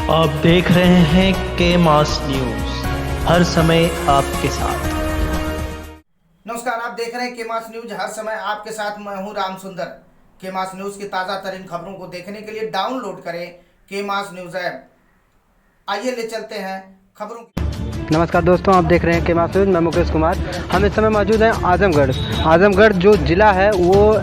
आप देख रहे हैं के मास न्यूज, हर समय आपके साथ। नमस्कार, आप देख रहे हैं के मास न्यूज, हर समय आपके साथ। मैं हूं राम सुंदर। के मास न्यूज की ताज़ा तरीन खबरों को देखने के लिए डाउनलोड करें के मास न्यूज ऐप। आइए ले चलते हैं खबरों की। नमस्कार दोस्तों, आप देख रहे हैं के मास न्यूज। मैं मुकेश कुमार। हम इस समय मौजूद हैं आजमगढ़ जो ज़िला है वो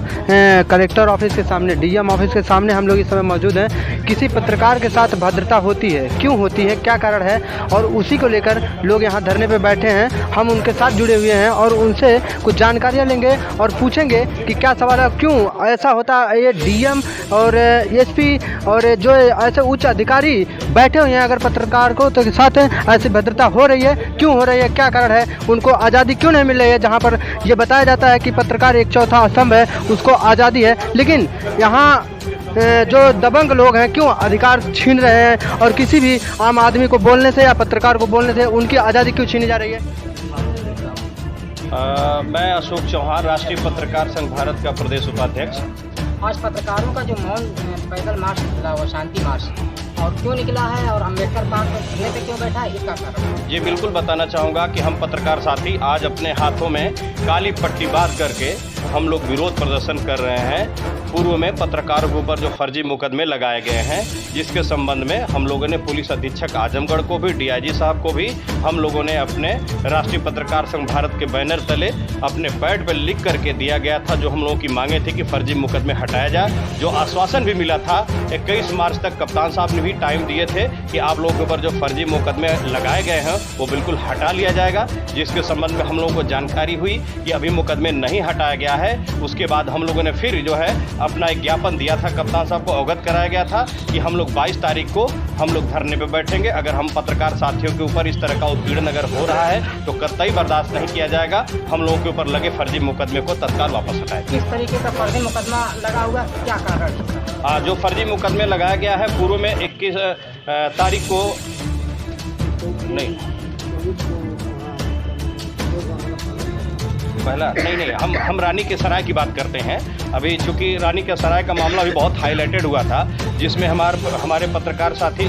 कलेक्टर ऑफिस के सामने, डीएम ऑफिस के सामने हम लोग इस समय मौजूद हैं। किसी पत्रकार के साथ भद्रता होती है, क्यों होती है, क्या कारण है, और उसी को लेकर लोग यहाँ धरने पे बैठे हैं। हम उनके साथ जुड़े हुए हैं और उनसे कुछ जानकारियाँ लेंगे और पूछेंगे कि क्या सवाल है, क्यों ऐसा होता है। ये डीएम और एसपी और जो ऐसे उच्च अधिकारी बैठे हुए हैं, अगर पत्रकार को तो साथ ऐसी भद्रता हो रही है, क्यों हो रही है, क्या कारण है, उनको आज़ादी क्यों नहीं मिल रही है। जहाँ पर ये बताया जाता है कि पत्रकार एक चौथा स्तंभ है, उसको आज़ादी है, लेकिन यहाँ जो दबंग लोग हैं क्यों अधिकार छीन रहे हैं और किसी भी आम आदमी को बोलने से या पत्रकार को बोलने से उनकी आज़ादी क्यों छीनी जा रही है। मैं अशोक चौहान, राष्ट्रीय पत्रकार संघ भारत का प्रदेश उपाध्यक्ष। आज पत्रकारों का जो मौन पैदल मार्च निकला, वो शांति मार्च, और क्यों निकला है और अम्बेडकर पार्क में धरने पे क्यों बैठा है, इसका कारण ये बिल्कुल बताना चाहूँगा कि हम पत्रकार साथी आज अपने हाथों में काली पट्टी बांध करके हम लोग विरोध प्रदर्शन कर रहे हैं। पूर्व में पत्रकारों के ऊपर जो फर्जी मुकदमे लगाए गए हैं, जिसके संबंध में हम लोगों ने पुलिस अधीक्षक आजमगढ़ को भी, डीआईजी साहब को भी हम लोगों ने अपने राष्ट्रीय पत्रकार संघ भारत के बैनर तले अपने पैड पर लिख करके दिया गया था। जो हम लोगों की मांगे थी कि फर्जी मुकदमे हटाया जाए, जो आश्वासन भी मिला था 21 मार्च तक कप्तान साहब ने भी टाइम दिए थे कि आप लोगों के ऊपर जो फर्जी मुकदमे लगाए गए हैं वो बिल्कुल हटा लिया जाएगा। जिसके संबंध में हम लोगों को जानकारी हुई कि अभी मुकदमे नहीं हटाया गया है। उसके बाद हम लोगों ने फिर जो है अपना एक ज्ञापन दिया था, कप्तान साहब को अवगत कराया गया था कि हम लोग 22 तारीख को हम लोग धरने पे बैठेंगे। अगर हम पत्रकार साथियों के ऊपर इस तरह का उत्पीड़न अगर हो रहा है तो कतई बर्दाश्त नहीं किया जाएगा। हम लोगों के ऊपर लगे फर्जी मुकदमे को तत्काल वापस हटाएं। किस तरीके का फर्जी मुकदमा लगा हुआ, क्या कारण? जो फर्जी मुकदमे लगाया गया है, पूर्व में 21 तारीख को नहीं, पहला नहीं हम रानी के सराय की बात करते हैं। अभी चूंकि रानी के सराय का मामला भी बहुत हाईलाइटेड हुआ था, जिसमें हमारे पत्रकार साथी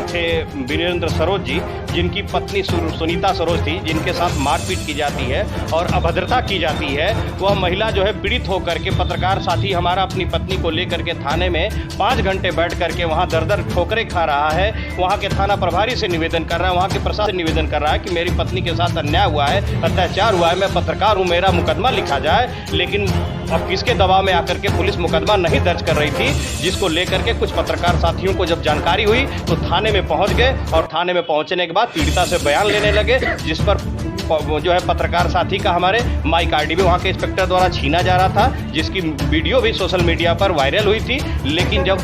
थे वीरेंद्र सरोज जी, जिनकी पत्नी सुनीता सरोज थी, जिनके साथ मारपीट की जाती है और अभद्रता की जाती है। वह महिला जो है पीड़ित होकर के, पत्रकार साथी हमारा अपनी पत्नी को लेकर के थाने में 5 घंटे बैठ करके वहाँ दर ठोकरें खा रहा है। वहाँ के थाना प्रभारी से निवेदन कर रहा है, वहाँ के प्रशासन निवेदन कर रहा है कि मेरी पत्नी के साथ अन्याय हुआ है, अत्याचार हुआ है, मैं पत्रकार हूँ, मेरा मुकदमा लिखा जाए। लेकिन अब किसके दबाव में आकर के पुलिस मुकदमा नहीं दर्ज कर रही थी, जिसको लेकर के कुछ पत्रकार साथियों को जब जानकारी हुई तो थाने में पहुंच गए और थाने में पहुंचने के बाद पीड़िता से बयान लेने लगे, जिस पर जो है पत्रकार साथी का हमारे माइक आईडी भी वहाँ के इंस्पेक्टर द्वारा छीना जा रहा था, जिसकी वीडियो भी सोशल मीडिया पर वायरल हुई थी। लेकिन जब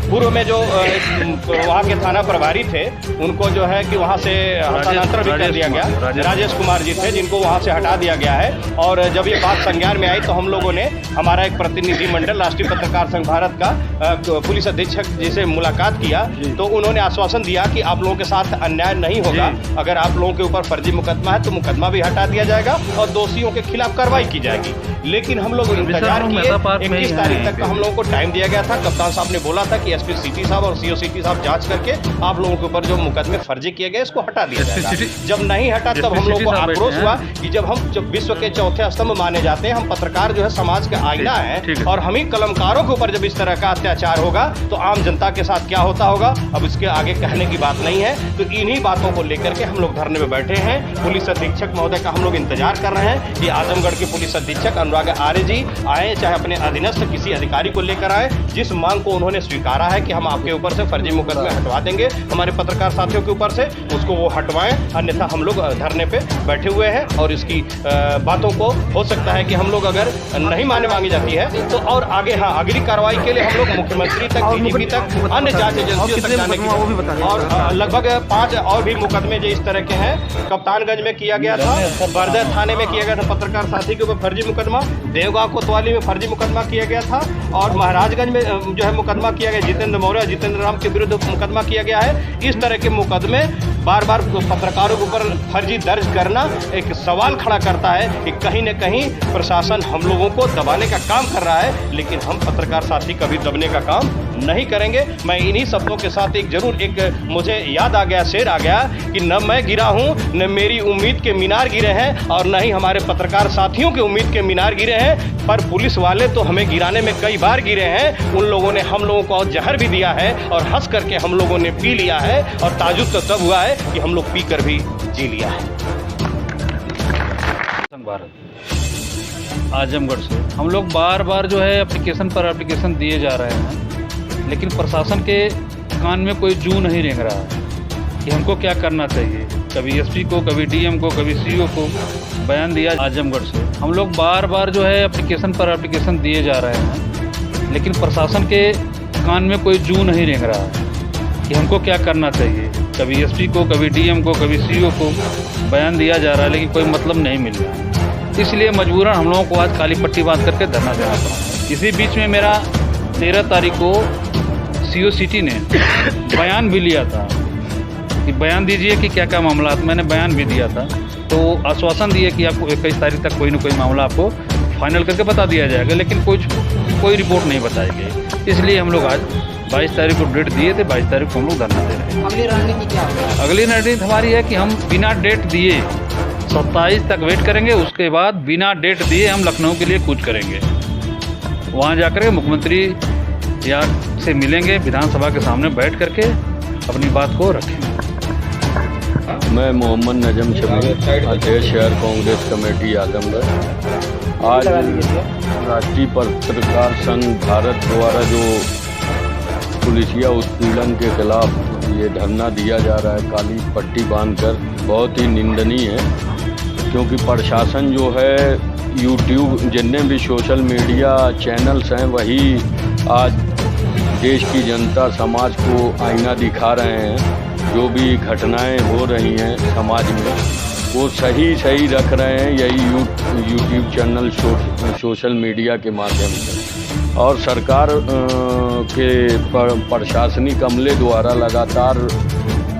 पूर्व में जो वहाँ के थाना प्रभारी थे, उनको जो है कि वहाँ से हस्तांतरण भी कर दिया गया। राजेश कुमार जी थे, जिनको वहाँ से हटा दिया गया है। और जब ये बात संज्ञान में आई तो हम लोगों ने, हमारा एक प्रतिनिधिमंडल राष्ट्रीय पत्रकार संघ भारत का पुलिस अधीक्षक जी से मुलाकात किया, तो उन्होंने आश्वासन दिया कि आप लोगों के साथ अन्याय नहीं होगा। अगर आप लोगों के ऊपर फर्जी मुकदमा है तो मुकदमा भी हटा दिया जाएगा और दोषियों के खिलाफ कार्रवाई की जाएगी। लेकिन हम लोग इंतजार किए, 21 तारीख तक का हम लोगों को टाइम दिया गया था। कप्तान साहब ने बोला था कि एसपी सिटी साहब और सीओ सिटी साहब जांच करके आप लोगों के ऊपर जो मुकदमे फर्जी किए गए इसको हटा दिया जाएगा। जब नहीं हटा तब हम लोगों को आक्रोश हुआ कि जब विश्व के चौथे स्तंभ माने जाते हैं, हम पत्रकार जो है समाज का आईना है, और हम ही कलमकारों के ऊपर जब इस तरह का अत्याचार होगा तो आम जनता के साथ क्या होता होगा, अब इसके आगे कहने की बात नहीं है। तो इन्हीं बातों को लेकर के हम लोग धरने में बैठे हैं। पुलिस अधीक्षक महोदय का हम लोग इंतजार कर रहे हैं कि आजमगढ़ के पुलिस अधीक्षक अनुराग आर्य जी आए, चाहे अपने अधीनस्थ किसी अधिकारी को लेकर आए। जिस मांग को उन्होंने स्वीकारा है कि हम आपके ऊपर से फर्जी मुकदमे हटवा देंगे, हमारे पत्रकार साथियों के ऊपर से, उसको वो हटवाएं, अन्यथा हम लोग धरने पे बैठे हुए हैं। और इसकी बातों को हो सकता है कि हम लोग अगर नहीं मांगी जाती है तो और आगे अगली कार्रवाई के लिए हम लोग मुख्यमंत्री तक, डीजीपी तक, अन्य जांच एजेंसियों तक जाने की, और लगभग 5 और भी मुकदमे जो इस तरह के हैं। कप्तानगंज में किया गया था, बरदह थाने में किया गया था पत्रकार साथी के ऊपर फर्जी मुकदमा, देवगांव कोतवाली में फर्जी मुकदमा किया गया था, और महाराजगंज में जो है मुकदमा किया गया, जितेंद्र मौर्य, जितेंद्र राम के विरुद्ध मुकदमा किया गया है। इस तरह के मुकदमे बार बार पत्रकारों के ऊपर फर्जी दर्ज करना एक सवाल खड़ा करता है कि कहीं न कहीं प्रशासन हम लोगों को दबाने का काम कर रहा है, लेकिन हम पत्रकार साथी कभी दबने का काम नहीं करेंगे। मैं इन्हीं शब्दों के साथ एक मुझे याद आ गया, शेर आ गया कि न मैं गिरा हूँ, न मेरी उम्मीद के मीनार गिरे हैं और न ही हमारे पत्रकार साथियों के उम्मीद के मीनार गिरे हैं, पर पुलिस वाले तो हमें गिराने में कई बार गिरे हैं। उन लोगों ने हम लोगों को जहर भी दिया है और हंस करके हम लोगों ने पी लिया है, और ताजुब तो तब हुआ है कि हम लोग पी कर भी जी लिया है। भारत आजमगढ़ से हम लोग बार बार जो है एप्लीकेशन पर एप्लीकेशन दिए जा रहे हैं, लेकिन प्रशासन के कान में कोई जू नहीं रेंग रहा है कि हमको क्या करना चाहिए। कभी एसपी को, कभी डीएम को, कभी सीओ को बयान दिया। आजमगढ़ से हम लोग बार बार जो है एप्लीकेशन पर एप्लीकेशन दिए जा रहे हैं, लेकिन प्रशासन के कान में कोई जू नहीं रेंग रहा है कि हमको क्या करना चाहिए। कभी एसपी को, कभी डीएम को, कभी सीओ को बयान दिया जा रहा है, लेकिन कोई मतलब नहीं मिल रहा है। इसलिए मजबूरन हम लोगों को आज काली पट्टी बांध करके धरना देना पड़ा। इसी बीच में मेरा 13 तारीख को सीओ सिटी ने बयान भी लिया था कि बयान दीजिए कि क्या क्या मामला। मैंने बयान भी दिया था, तो आश्वासन दिए कि आपको 21 तारीख तक कोई न कोई मामला आपको फाइनल करके बता दिया जाएगा, लेकिन कोई रिपोर्ट नहीं बताई गई। इसलिए हम लोग आज 22 तारीख को डेट दिए थे, 22 तारीख को हम लोग धरना दे रहे हैं। अगली रणनीति क्या होगी? अगली रणनीति हमारी है कि हम बिना डेट दिए 27 तक वेट करेंगे, उसके बाद बिना डेट दिए हम लखनऊ के लिए कूच करेंगे। वहाँ जाकर मुख्यमंत्री या से मिलेंगे, विधानसभा के सामने बैठ करके अपनी बात को रखेंगे। मैं मोहम्मद नजम शमी, अध्यक्ष शहर कांग्रेस कमेटी आजमगढ़। आज राष्ट्रीय पत्रकार संघ भारत द्वारा जो पुलिसिया उत्पीड़न के खिलाफ ये धरना दिया जा रहा है काली पट्टी बांधकर, बहुत ही निंदनीय है। क्योंकि प्रशासन जो है यूट्यूब जितने भी सोशल मीडिया चैनल्स हैं, वही आज देश की जनता समाज को आईना दिखा रहे हैं। जो भी घटनाएं हो रही हैं समाज में वो सही रख रहे हैं, यही यूट्यूब चैनल सोशल मीडिया के माध्यम से। और सरकार के प्रशासनिक अमले द्वारा लगातार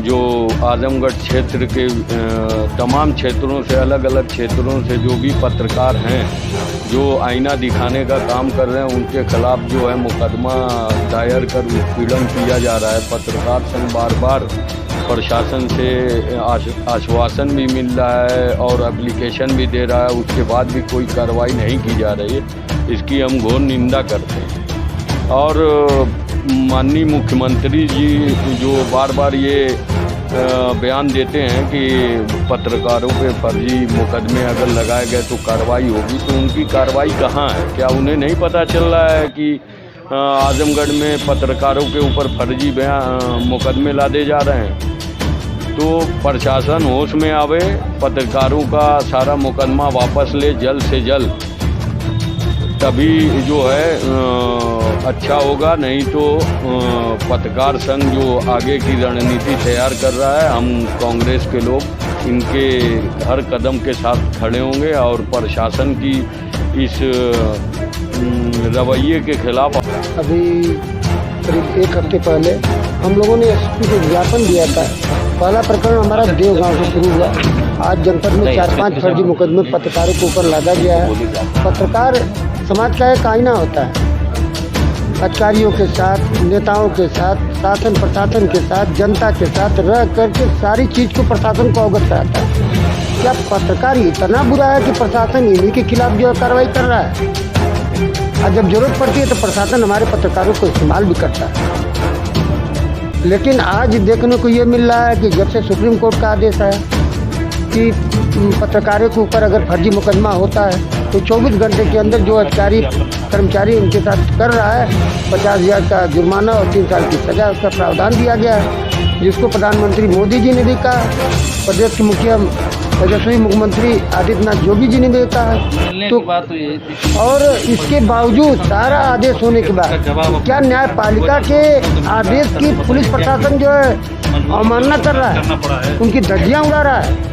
जो आजमगढ़ क्षेत्र के तमाम क्षेत्रों से, अलग अलग क्षेत्रों से जो भी पत्रकार हैं जो आईना दिखाने का काम कर रहे हैं, उनके खिलाफ जो है मुकदमा दायर कर उत्पीड़न किया जा रहा है। पत्रकार संघ बार बार प्रशासन से आश्वासन भी मिल रहा है और एप्लीकेशन भी दे रहा है, उसके बाद भी कोई कार्रवाई नहीं की जा रही है। इसकी हम घोर निंदा करते हैं। और माननीय मुख्यमंत्री जी जो बार बार ये बयान देते हैं कि पत्रकारों पे फर्जी मुकदमे अगर लगाए गए तो कार्रवाई होगी, तो उनकी कार्रवाई कहाँ है? क्या उन्हें नहीं पता चल रहा है कि आजमगढ़ में पत्रकारों के ऊपर फर्जी मुकदमे लादे जा रहे हैं? तो प्रशासन होश में आवे, पत्रकारों का सारा मुकदमा वापस ले जल्द से जल्द, तभी जो है अच्छा होगा। नहीं तो पत्रकार संघ जो आगे की रणनीति तैयार कर रहा है, हम कांग्रेस के लोग इनके हर कदम के साथ खड़े होंगे और प्रशासन की इस रवैये के खिलाफ। अभी करीब 1 हफ्ते पहले हम लोगों ने एसपी को ज्ञापन दिया था। पहला प्रकरण हमारा देवगांव से शुरू हुआ। आज जनपद में 4-5 फर्जी मुकदमे पत्रकारों के ऊपर लादा गया है। पत्रकार समाज का एक आईना होता है। अधिकारियों के साथ, नेताओं के साथ, शासन प्रशासन के साथ, जनता के साथ रह करके सारी चीज़ को प्रशासन को अवगत कराता है। क्या पत्रकार इतना बुरा है कि प्रशासन इन्हीं के खिलाफ जो है कार्रवाई कर रहा है? और जब जरूरत पड़ती है तो प्रशासन हमारे पत्रकारों को इस्तेमाल भी करता है। लेकिन आज देखने को ये मिल रहा है कि जब से सुप्रीम कोर्ट का आदेश आया कि पत्रकारों के ऊपर अगर फर्जी मुकदमा होता है तो 24 घंटे के अंदर जो अधिकारी कर्मचारी उनके साथ कर रहा है 50,000 का जुर्माना और 3 साल की सजा, उसका प्रावधान दिया गया है, जिसको प्रधानमंत्री मोदी जी ने भी कहा, प्रदेश के मुखिया तेजस्वी मुख्यमंत्री आदित्यनाथ योगी जी ने भी कहा। तो और इसके बावजूद सारा आदेश होने के बाद क्या न्यायपालिका के आदेश की पुलिस प्रशासन जो है अवमानना कर रहा है, उनकी धज्जियाँ उड़ा रहा है?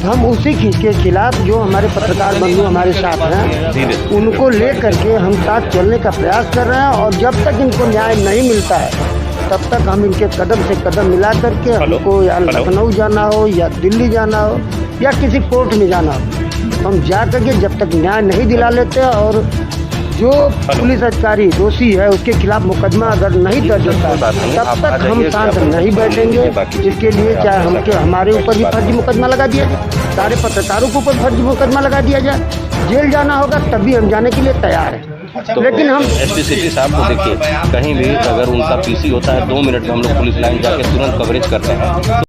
हम उसी के खिलाफ जो हमारे पत्रकार बंधु हमारे साथ हैं उनको ले करके हम साथ चलने का प्रयास कर रहे हैं। और जब तक इनको न्याय नहीं मिलता है तब तक हम इनके कदम से कदम मिला करके हमको या लखनऊ जाना हो या दिल्ली जाना हो या किसी कोर्ट में जाना हो, हम जा करके जब तक न्याय नहीं दिला लेते और जो पुलिस अधिकारी दोषी है उसके खिलाफ मुकदमा अगर नहीं दर्ज होता तब तक हम शांत नहीं बैठेंगे। इसके लिए चाहे हमारे ऊपर भी फर्जी मुकदमा लगा दिया जाए, सारे पत्रकारों के ऊपर फर्जी मुकदमा लगा दिया जाए, जेल जाना होगा तब भी हम जाने के लिए तैयार हैं। तो लेकिन हम एसपी सिटी साहब को देखिए, कहीं भी अगर उनका पीसी होता है 2 मिनट में हम लोग पुलिस लाइन जाके तुरंत कवरेज करते हैं।